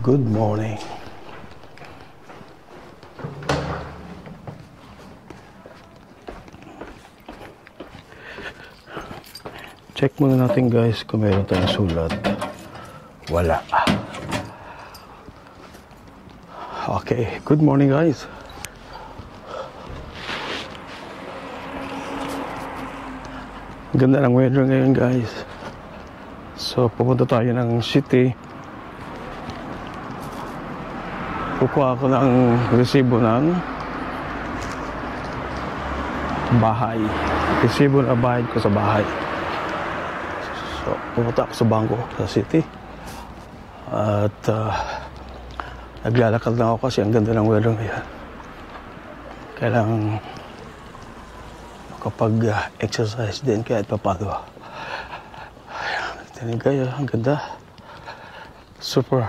Good morning. Check muna natin guys kung meron tayong sulat. Wala. Okay, good morning guys. Ganda ng weather ngayon guys. So pupunta tayo ng city. Kukuha ako ng resibo ng bahay. Resibo na bayad ko sa bahay. So pupunta ako sa bangko sa city. At naglalakad lang ako kasi ang ganda ng weather ngayon. Kailangan makapag-exercise din kahit papado. Tinig kayo, ang ganda. Super.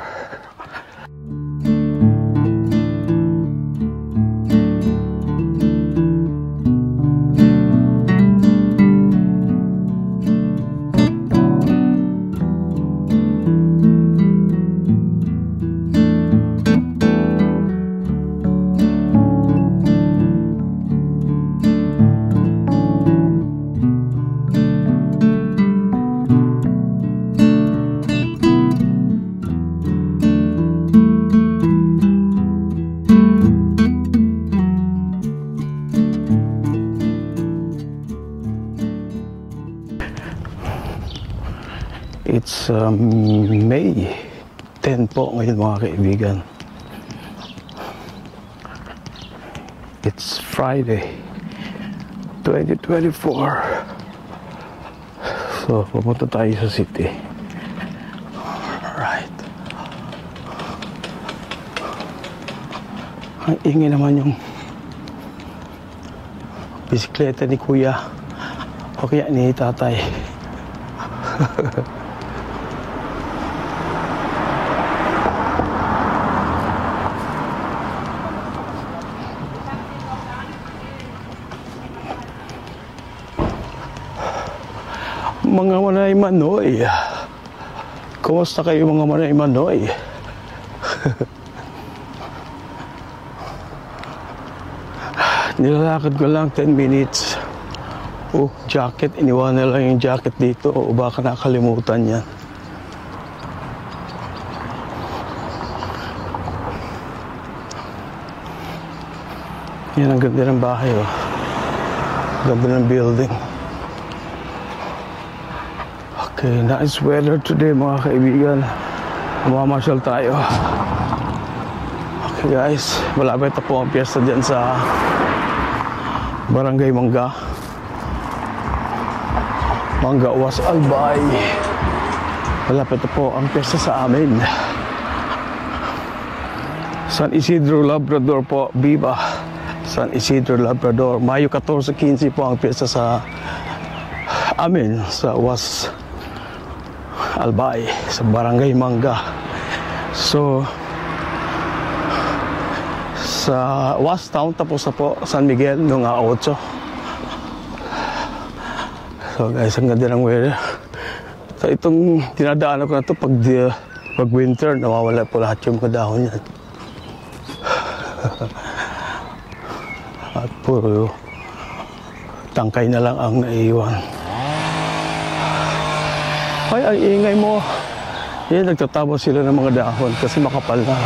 It's May 10 po ngayon mga kaibigan. It's Friday 2024. So pupunta tayo sa city. Alright. Ang ingay naman yung bisikleta ni kuya o kaya ni tatay. Mga Manay Manoy, kumusta kayo mga Manay Manoy? Nilalakad ko lang 10 minutes. Oh, jacket, iniwan na lang yung jacket dito o baka nakalimutan yan. Yan ang ganda ng bahay, oh. Ganda ng building. Okay, nice weather today mga kaibigan. Mamamasyal tayo. Okay guys, malapit na po ang piyesta dyan sa Barangay Mangga. Mangga Was Albay. Malapit na po ang piyesta sa amin. San Isidro Labrador po, Viva. San Isidro Labrador. Mayo 14-15 po ang piyesta sa amin sa Was Albay, sa Barangay Mangga. So sa Was Town tapos na po San Miguel noong 8. So guys, ang ganda ng weather. So itong dinadaanan ko na to pag winter, nawawala po lahat yung mga dahon yan. At puro tangkay na lang ang naiiwan. Ay, ang ingay mo. Yan, nagtatapos sila ng mga dahon kasi makapal na.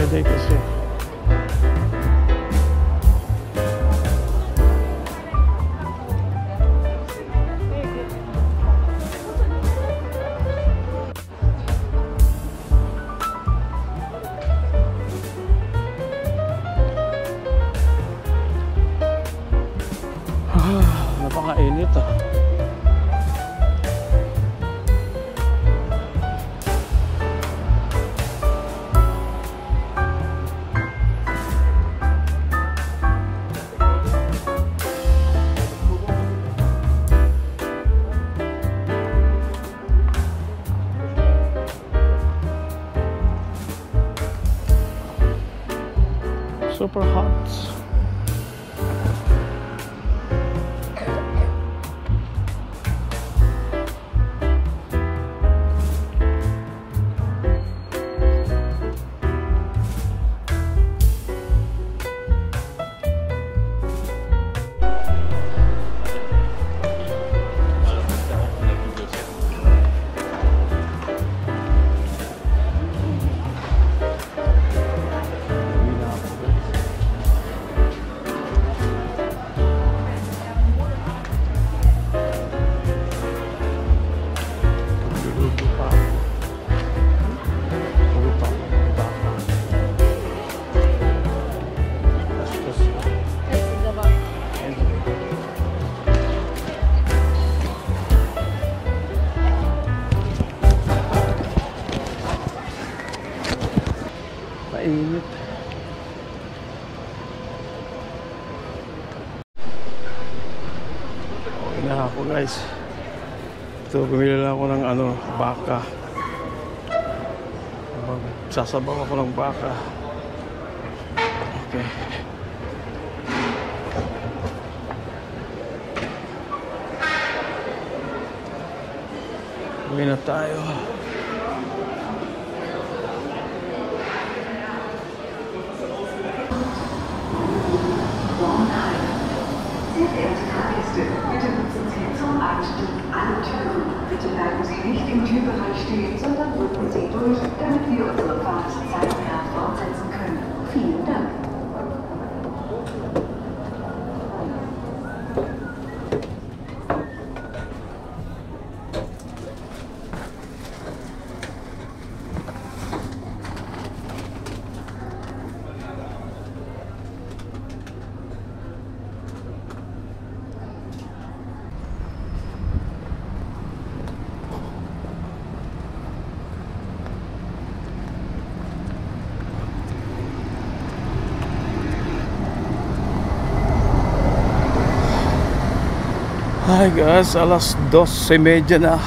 Friday kasi. Napakainit ah. Super hot. Mainit. Okay na ako guys. Ito, bumili lang ako ng baka. Sasabaw ako ng baka. Okay. Uwi na tayo. Sehr verehrte Fahrgäste, bitte nutzen Sie zum Einstieg alle Türen. Bitte bleiben Sie nicht im Türbereich stehen, sondern drücken Sie durch, damit wir unsere Fahrt zeitnah fortsetzen können. Vielen Dank. Hi guys, alas 12:30 na.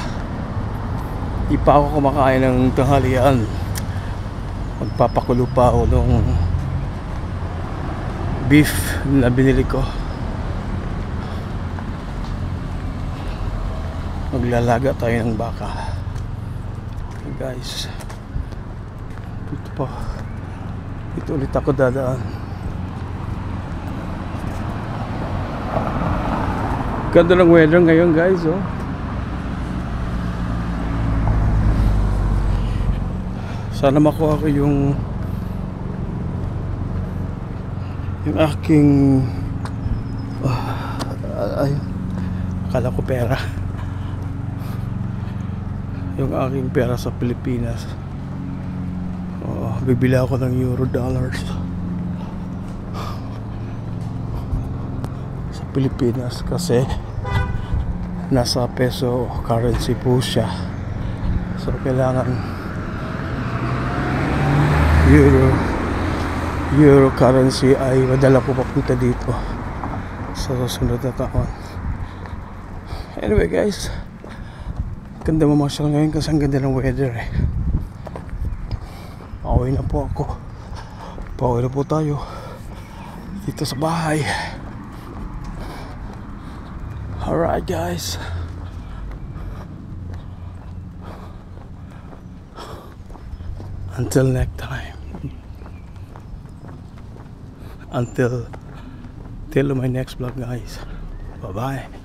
Di pa ako kumakain ng tanghalian. Magpapakulo pa ako ng beef na binili ko. Maglalaga tayo ng baka. Hey guys, dito pa. Dito ulit ako dadaan. Ganda ng weather ngayon guys, oh. Sana makuha ko yung aking ay, akala ko pera. Yung aking pera sa Pilipinas. Bibili ako ng euro dollars sa Pilipinas kasi nasa peso currency po siya, so kailangan euro currency ay madala ko papunta dito sa susunod na taon. Anyway guys, ganda mamasyal ngayon kasi ang ganda ng weather eh. Pauwi na po ako, pauwi na po tayo dito sa bahay. Alright guys, until next time, till my next vlog guys, bye bye.